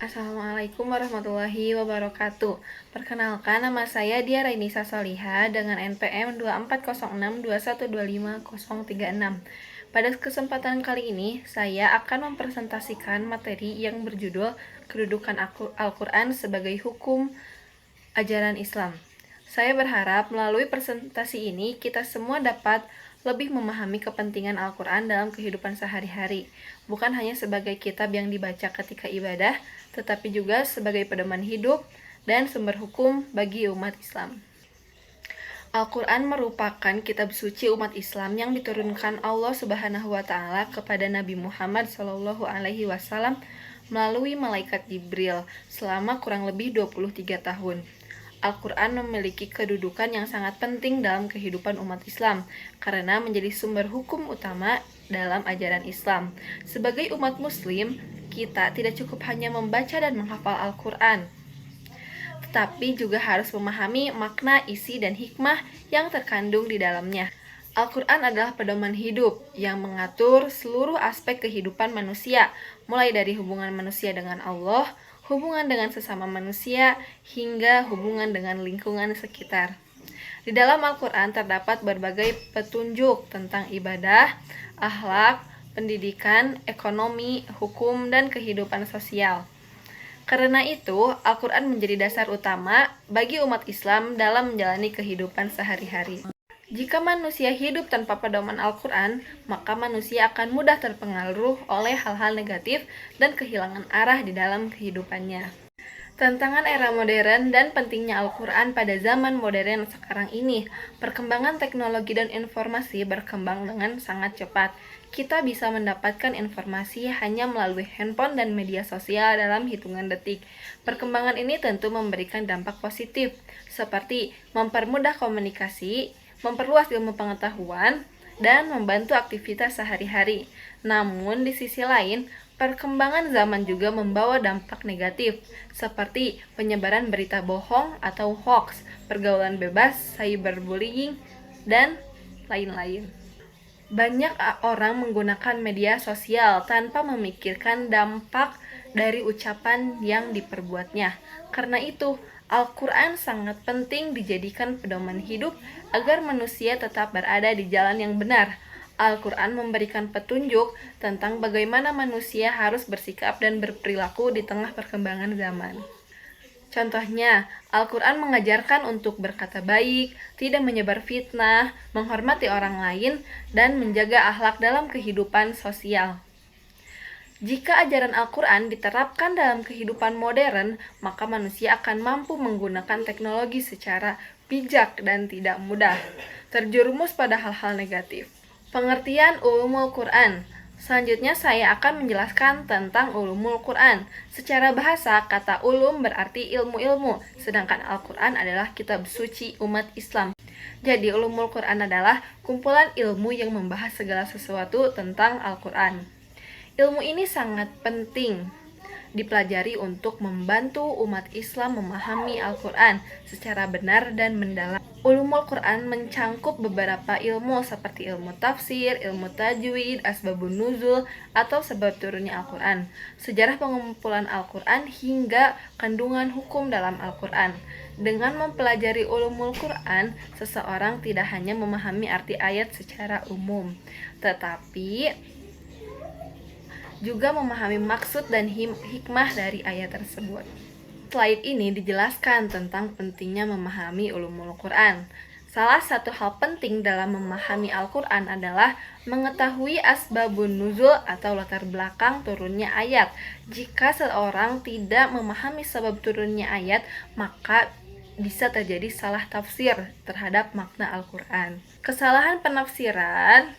Assalamualaikum warahmatullahi wabarakatuh. Perkenalkan, nama saya Dia Rainisa Soliha dengan NPM 240621250036. Pada kesempatan kali ini, saya akan mempresentasikan materi yang berjudul Kedudukan Al-Quran sebagai Hukum Ajaran Islam. Saya berharap melalui presentasi ini kita semua dapat lebih memahami kepentingan Al-Quran dalam kehidupan sehari-hari, bukan hanya sebagai kitab yang dibaca ketika ibadah, tetapi juga sebagai pedoman hidup dan sumber hukum bagi umat Islam. Al-Quran merupakan kitab suci umat Islam yang diturunkan Allah Subhanahu wa Ta'ala kepada Nabi Muhammad SAW melalui malaikat Jibril selama kurang lebih 23 tahun. Al-Quran memiliki kedudukan yang sangat penting dalam kehidupan umat Islam karena menjadi sumber hukum utama dalam ajaran Islam. Sebagai umat Muslim, kita tidak cukup hanya membaca dan menghafal Al-Quran, tetapi juga harus memahami makna, isi, dan hikmah yang terkandung di dalamnya. Al-Quran adalah pedoman hidup yang mengatur seluruh aspek kehidupan manusia, mulai dari hubungan manusia dengan Allah, hubungan dengan sesama manusia, hingga hubungan dengan lingkungan sekitar. Di dalam Al-Quran terdapat berbagai petunjuk tentang ibadah, akhlak, pendidikan, ekonomi, hukum, dan kehidupan sosial. Karena itu, Al-Quran menjadi dasar utama bagi umat Islam dalam menjalani kehidupan sehari-hari. Jika manusia hidup tanpa pedoman Al-Quran, maka manusia akan mudah terpengaruh oleh hal-hal negatif dan kehilangan arah di dalam kehidupannya. Tantangan era modern dan pentingnya Al-Quran pada zaman modern sekarang ini, perkembangan teknologi dan informasi berkembang dengan sangat cepat. Kita bisa mendapatkan informasi hanya melalui handphone dan media sosial dalam hitungan detik. Perkembangan ini tentu memberikan dampak positif, seperti mempermudah komunikasi, memperluas ilmu pengetahuan, dan membantu aktivitas sehari-hari. Namun, di sisi lain, perkembangan zaman juga membawa dampak negatif, seperti penyebaran berita bohong atau hoax, pergaulan bebas, cyberbullying, dan lain-lain. Banyak orang menggunakan media sosial tanpa memikirkan dampak dari ucapan yang diperbuatnya. Karena itu, Al-Quran sangat penting dijadikan pedoman hidup agar manusia tetap berada di jalan yang benar. Al-Quran memberikan petunjuk tentang bagaimana manusia harus bersikap dan berperilaku di tengah perkembangan zaman. Contohnya, Al-Quran mengajarkan untuk berkata baik, tidak menyebar fitnah, menghormati orang lain, dan menjaga akhlak dalam kehidupan sosial. Jika ajaran Al-Quran diterapkan dalam kehidupan modern, maka manusia akan mampu menggunakan teknologi secara bijak dan tidak mudah terjerumus pada hal-hal negatif. Pengertian ulumul Quran. Selanjutnya saya akan menjelaskan tentang ulumul Quran. Secara bahasa, kata ulum berarti ilmu-ilmu, sedangkan Al-Quran adalah kitab suci umat Islam. Jadi ulumul Quran adalah kumpulan ilmu yang membahas segala sesuatu tentang Al-Quran. Ilmu ini sangat penting dipelajari untuk membantu umat Islam memahami Al-Quran secara benar dan mendalam. Ulumul Quran mencangkup beberapa ilmu seperti ilmu tafsir, ilmu tajwid, asbabun nuzul, atau sebab turunnya Al-Quran, sejarah pengumpulan Al-Quran, hingga kandungan hukum dalam Al-Quran. Dengan mempelajari ulumul Quran, seseorang tidak hanya memahami arti ayat secara umum, tetapi juga memahami maksud dan hikmah dari ayat tersebut. Slide ini dijelaskan tentang pentingnya memahami ulumul Quran. Salah satu hal penting dalam memahami Al-Quran adalah mengetahui asbabun nuzul atau latar belakang turunnya ayat. Jika seorang tidak memahami sebab turunnya ayat, maka bisa terjadi salah tafsir terhadap makna Al-Quran. Kesalahan penafsiran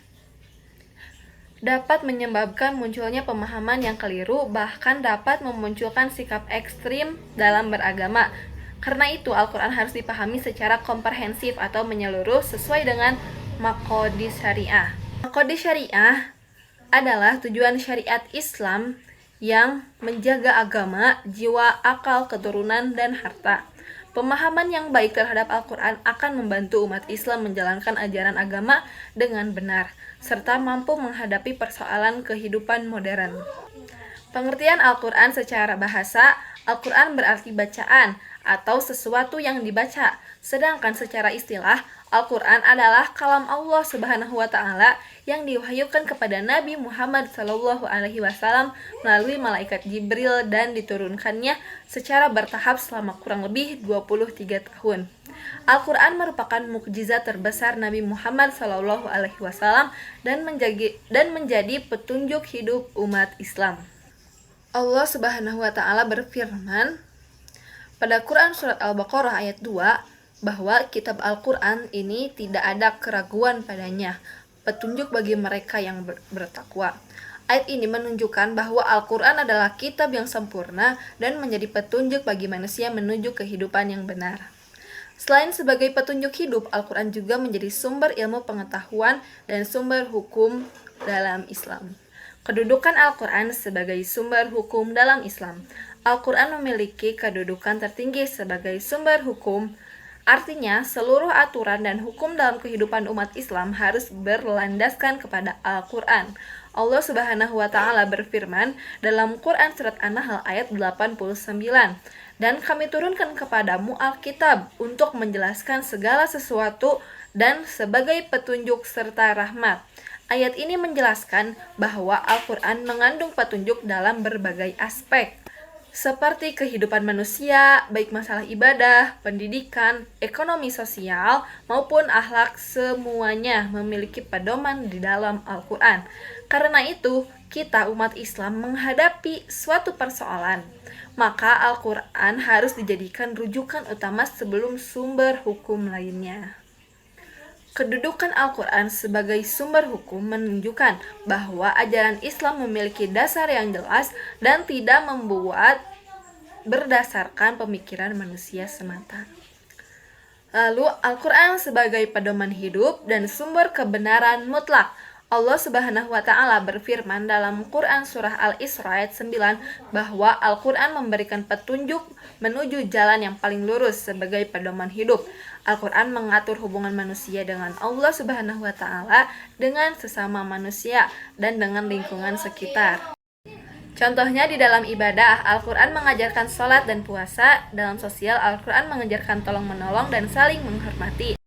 dapat menyebabkan munculnya pemahaman yang keliru, bahkan dapat memunculkan sikap ekstrim dalam beragama. Karena itu, Al-Quran harus dipahami secara komprehensif atau menyeluruh sesuai dengan maqasid syariah. Maqasid syariah adalah tujuan syariat Islam yang menjaga agama, jiwa, akal, keturunan, dan harta. Pemahaman yang baik terhadap Al-Quran akan membantu umat Islam menjalankan ajaran agama dengan benar, serta mampu menghadapi persoalan kehidupan modern. Pengertian Al-Quran secara bahasa, Al-Quran berarti bacaan atau sesuatu yang dibaca. Sedangkan secara istilah, Al-Quran adalah kalam Allah Subhanahu wa Ta'ala yang diwahyukan kepada Nabi Muhammad SAW melalui malaikat Jibril dan diturunkannya secara bertahap selama kurang lebih 23 tahun. Al-Quran merupakan mukjizat terbesar Nabi Muhammad SAW dan menjadi petunjuk hidup umat Islam. Allah Subhanahu wa Ta'ala berfirman pada Quran surat Al-Baqarah ayat 2 bahwa kitab Al-Quran ini tidak ada keraguan padanya, petunjuk bagi mereka yang bertakwa. Ayat ini menunjukkan bahwa Al-Quran adalah kitab yang sempurna dan menjadi petunjuk bagi manusia menuju kehidupan yang benar. Selain sebagai petunjuk hidup, Al-Quran juga menjadi sumber ilmu pengetahuan dan sumber hukum dalam Islam. Kedudukan Al-Quran sebagai sumber hukum dalam Islam. Al-Quran memiliki kedudukan tertinggi sebagai sumber hukum. Artinya, seluruh aturan dan hukum dalam kehidupan umat Islam harus berlandaskan kepada Al-Quran. Allah Subhanahu wa Ta'ala berfirman dalam Quran surat An-Nahl ayat 89, "Dan kami turunkan kepadamu Alkitab untuk menjelaskan segala sesuatu dan sebagai petunjuk serta rahmat." Ayat ini menjelaskan bahwa Al-Quran mengandung petunjuk dalam berbagai aspek, seperti kehidupan manusia, baik masalah ibadah, pendidikan, ekonomi sosial, maupun akhlak, semuanya memiliki pedoman di dalam Al-Quran. Karena itu, kita umat Islam menghadapi suatu persoalan, maka Al-Quran harus dijadikan rujukan utama sebelum sumber hukum lainnya. Kedudukan Al-Quran sebagai sumber hukum menunjukkan bahwa ajaran Islam memiliki dasar yang jelas dan tidak membuat berdasarkan pemikiran manusia semata. Lalu, Al-Quran sebagai pedoman hidup dan sumber kebenaran mutlak. Allah Subhanahu wa Ta'ala berfirman dalam Quran surah Al-Isra ayat 9 bahwa Al-Quran memberikan petunjuk menuju jalan yang paling lurus sebagai pedoman hidup. Al-Quran mengatur hubungan manusia dengan Allah Subhanahu wa Ta'ala, dengan sesama manusia, dan dengan lingkungan sekitar. Contohnya di dalam ibadah, Al-Quran mengajarkan sholat dan puasa. Dalam sosial, Al-Quran mengajarkan tolong-menolong dan saling menghormati.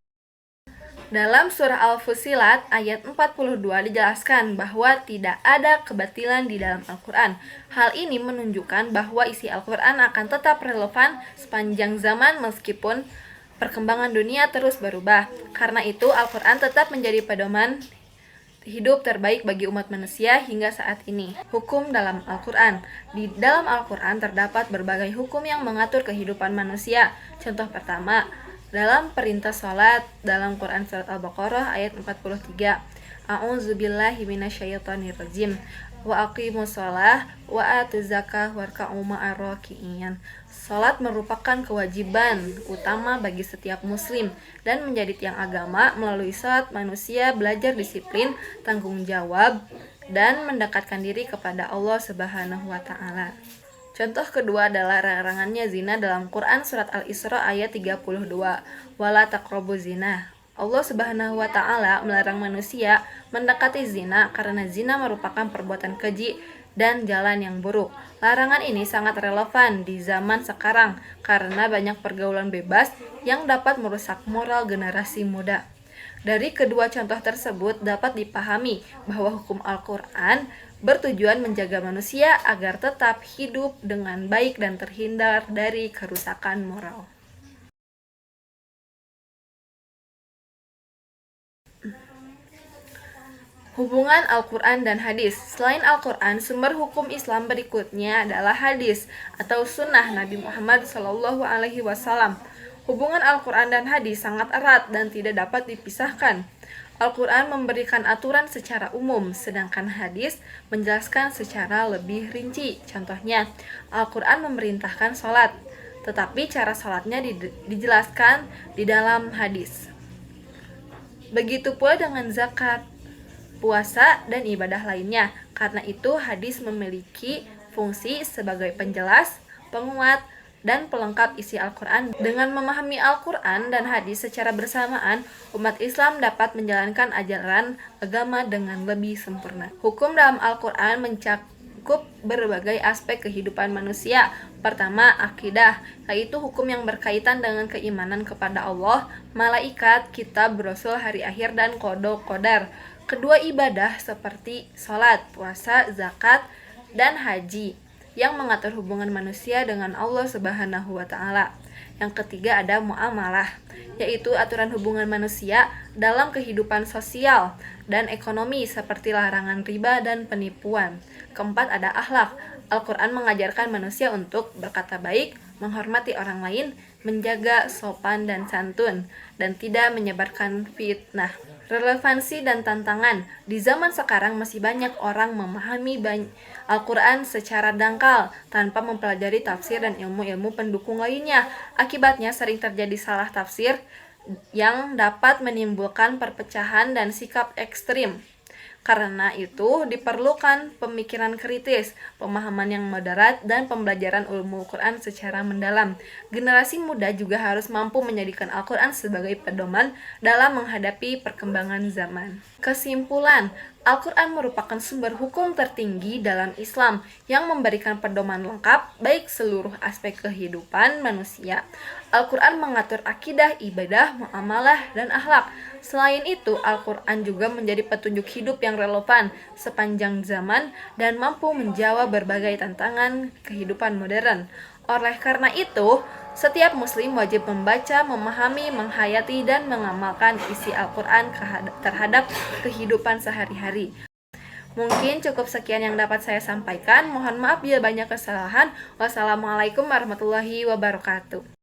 Dalam surah Al-Fussilat ayat 42 dijelaskan bahwa tidak ada kebatilan di dalam Al-Quran. Hal ini menunjukkan bahwa isi Al-Quran akan tetap relevan sepanjang zaman meskipun perkembangan dunia terus berubah. Karena itu, Al-Quran tetap menjadi pedoman hidup terbaik bagi umat manusia hingga saat ini. Hukum dalam Al-Quran. Di dalam Al-Quran terdapat berbagai hukum yang mengatur kehidupan manusia. Contoh pertama, dalam perintah sholat dalam Quran surat Al-Baqarah ayat 43, A'udzubillahi minasyaitonirrajim, wa aqimus shalah wa atuz zakah warka'u ma'ar raki'in. Salat merupakan kewajiban utama bagi setiap muslim dan menjadi tiang agama. Melalui salat manusia belajar disiplin, tanggung jawab, dan mendekatkan diri kepada Allah Subhanahu wa Ta'ala. Contoh kedua adalah larangannya zina dalam Quran surat Al-Isra ayat 32, wala taqrabu zina. Allah Subhanahu wa Ta'ala melarang manusia mendekati zina karena zina merupakan perbuatan keji dan jalan yang buruk. Larangan ini sangat relevan di zaman sekarang karena banyak pergaulan bebas yang dapat merusak moral generasi muda. Dari kedua contoh tersebut dapat dipahami bahwa hukum Al-Quran bertujuan menjaga manusia agar tetap hidup dengan baik dan terhindar dari kerusakan moral. Hubungan Al-Quran dan hadis. Selain Al-Quran, sumber hukum Islam berikutnya adalah hadis atau sunnah Nabi Muhammad SAW. Hubungan Al-Quran dan hadis sangat erat dan tidak dapat dipisahkan. Al-Quran memberikan aturan secara umum, sedangkan hadis menjelaskan secara lebih rinci. Contohnya, Al-Quran memerintahkan sholat, tetapi cara sholatnya dijelaskan di dalam hadis. Begitu pula dengan zakat, puasa, dan ibadah lainnya. Karena itu, hadis memiliki fungsi sebagai penjelas, penguat, dan pelengkap isi Al-Quran. Dengan memahami Al-Quran dan hadis secara bersamaan, umat Islam dapat menjalankan ajaran agama dengan lebih sempurna. Hukum dalam Al-Quran mencakup berbagai aspek kehidupan manusia. Pertama, akidah, yaitu hukum yang berkaitan dengan keimanan kepada Allah, malaikat, kitab, rasul, hari akhir, dan qada. Kedua, ibadah seperti sholat, puasa, zakat, dan haji yang mengatur hubungan manusia dengan Allah Subhanahu wa Ta'ala. Yang ketiga ada muamalah, yaitu aturan hubungan manusia dalam kehidupan sosial dan ekonomi seperti larangan riba dan penipuan. Keempat ada akhlak. Al-Quran mengajarkan manusia untuk berkata baik, menghormati orang lain, menjaga sopan dan santun, dan tidak menyebarkan fitnah. Relevansi dan tantangan. Di zaman sekarang masih banyak orang memahami Al-Quran secara dangkal tanpa mempelajari tafsir dan ilmu-ilmu pendukung lainnya. Akibatnya sering terjadi salah tafsir yang dapat menimbulkan perpecahan dan sikap ekstrim. Karena itu diperlukan pemikiran kritis, pemahaman yang moderat, dan pembelajaran ilmu Al-Quran secara mendalam. Generasi muda juga harus mampu menjadikan Al-Quran sebagai pedoman dalam menghadapi perkembangan zaman. Kesimpulan, Al-Quran merupakan sumber hukum tertinggi dalam Islam yang memberikan pedoman lengkap baik seluruh aspek kehidupan manusia. Al-Quran mengatur akidah, ibadah, muamalah, dan akhlak. Selain itu, Al-Quran juga menjadi petunjuk hidup yang relevan sepanjang zaman dan mampu menjawab berbagai tantangan kehidupan modern. Oleh karena itu, setiap muslim wajib membaca, memahami, menghayati, dan mengamalkan isi Al-Quran terhadap kehidupan sehari-hari. Mungkin cukup sekian yang dapat saya sampaikan. Mohon maaf bila banyak kesalahan. Wassalamualaikum warahmatullahi wabarakatuh.